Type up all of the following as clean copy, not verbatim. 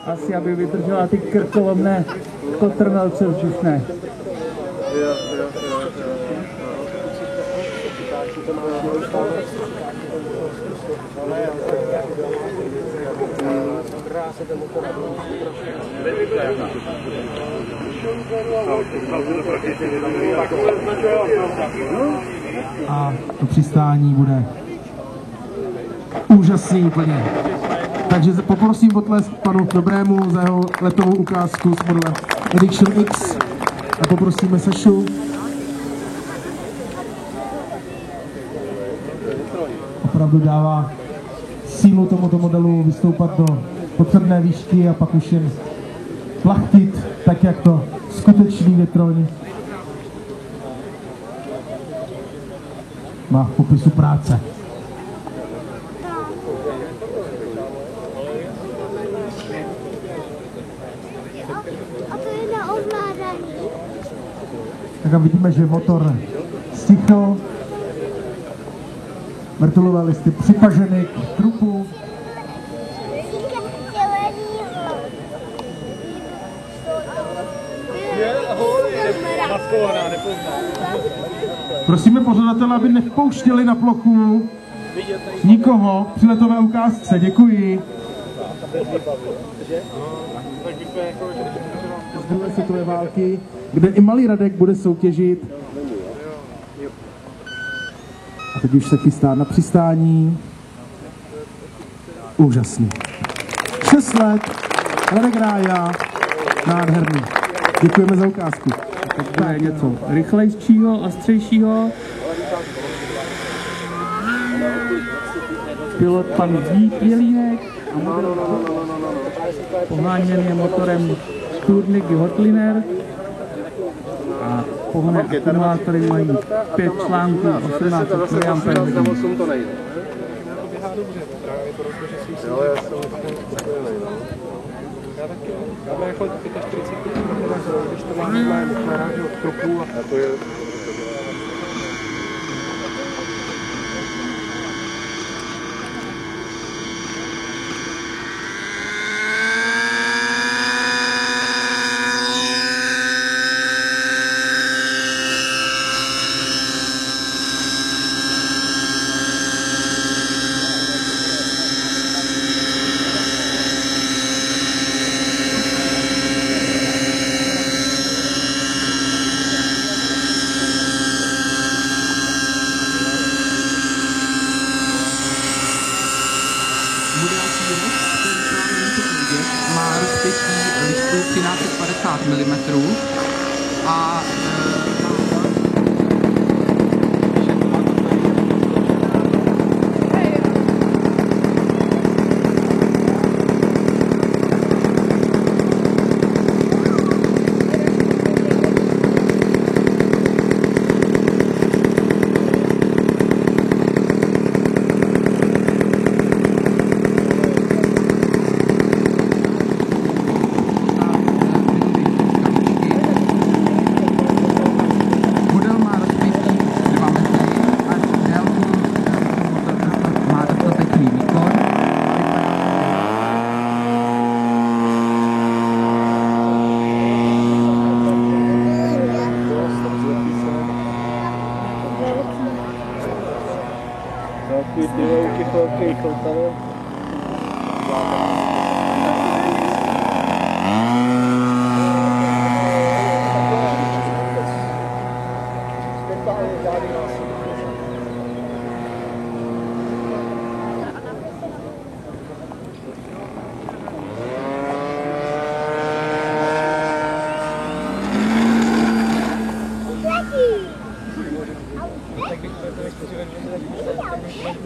Asi, aby vydržela ty krkolomné kotrmelce vzdušné. A to přistání bude úžasný úplně. Takže poprosím potlesk panu Dobrému za jeho letovou ukázku s modelem Edition X a poprosíme Sašu. Opravdu dává sílu tomuto modelu vystoupat do potřebné výšky a pak už jen plachtit, tak jak to skutečný větroň má v popisu práce. A to je na ovládání. Tak a vidíme, že motor stichl, vrtulové listy připaženy k trupu. Prosíme pořadatele, aby nevpouštěli na plochu nikoho při letové ukázce. Děkuji. Z druhé světové války, kde i malý Radek bude soutěžit. A teď už se chystá na přistání. Úžasný. 6 let, Radek Rája, nádherný. Děkujeme za ukázku. Tak to je něco rychlejšího, ostřejšího. Pilot pan Jelínek a model poháněný je motorem Sturnik Hotliner a pohonné akumulátory mají 5 článků 18 mAh. Já bych jako 45 když to máme naráží od kroku a to je... Má rozpětí listů 1350 mm a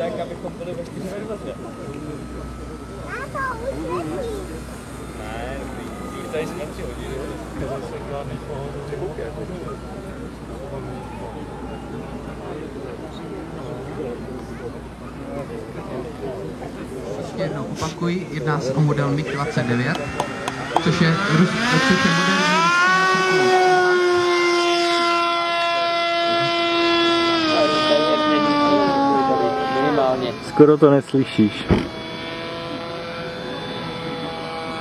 tak, abychom byli ve 4 verze. Ne, tady jsme 3 hodiny. Ještě jednou opakuji, jedná se o model MiG-29, což je moderní Skoro to neslyšíš.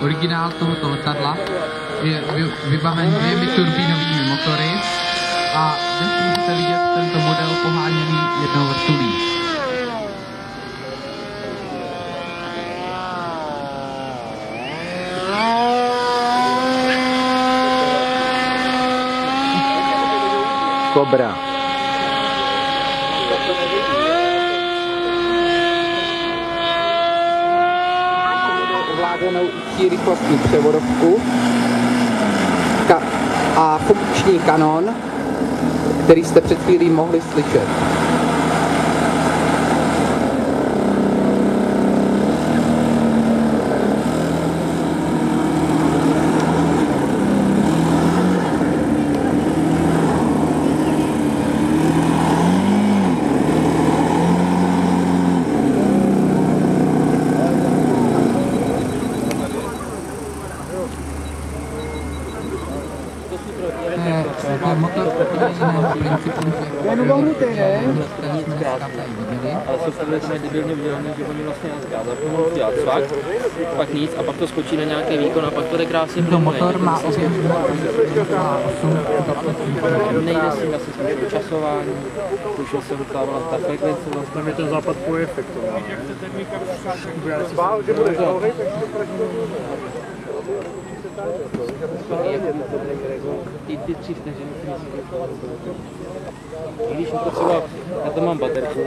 Originál tohoto letadla je vybaven 2 turbínovými motory a dnes můžete vidět tento model poháněný jednou vrtulí. Kobra. Ovládanou rychlostní převodovku a funkční kanon, který jste před chvílí mohli slyšet. Motor jiného principu, ale jsou takhle debilně udělané, že oni vlastně zapomnou dělat svak, pak nic a pak to skočí na nějaký výkon a pak to jde krásně tento motor má objem nejde s tím asi smysl časování, už se dotávala ta frekvence, vlastně je ten západ po efektu. Ty 3 vteřiny si myslím, že když to třeba, já to mám baterku.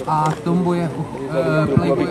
A k tomu je Playboy.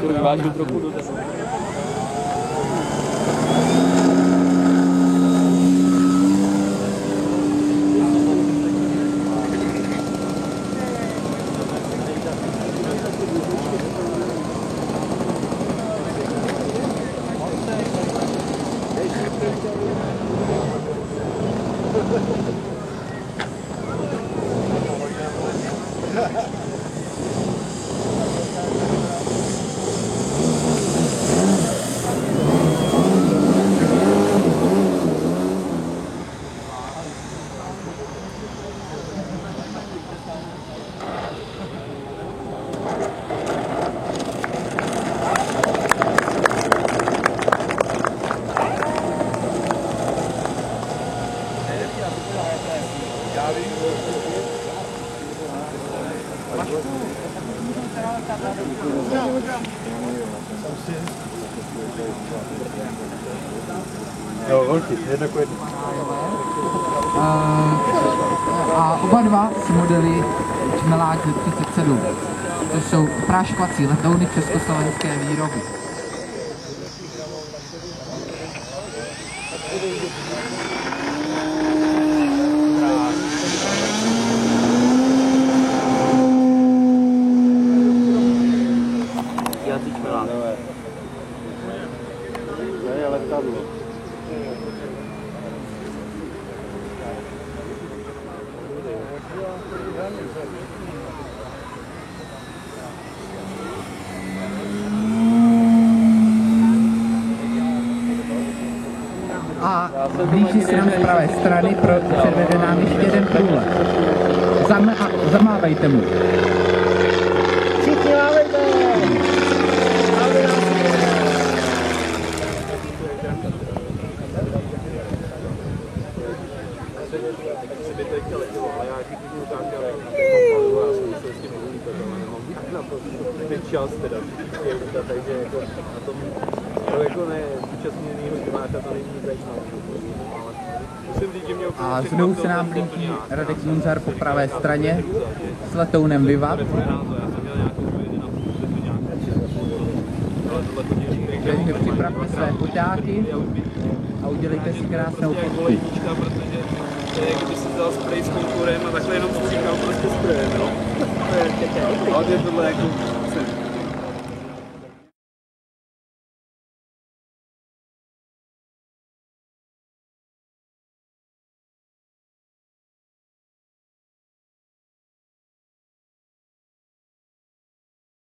Jo, velký, jedna ku jedné. A oba dva jsou modely Čmelák 37. To jsou práškovací letouny československé výroby. A blíží se nám z pravé strany, předvede nám ještě jeden průlet. Zamávejte mu. Všichni mávejte! Čas teda, takže jako na tom pro jako neúčastněnýho diváka to není zajímavé. Musím říct, že mě A znovu se nám blíží Radek Munzar po pravé straně s letounem Vivat. Takže připravte své poťáky a udělejte si krásnou fotku. To je, kdyby si vzal spray s konkurem a takhle jenom stříkal prostě sprayem, no. Ale tohle jako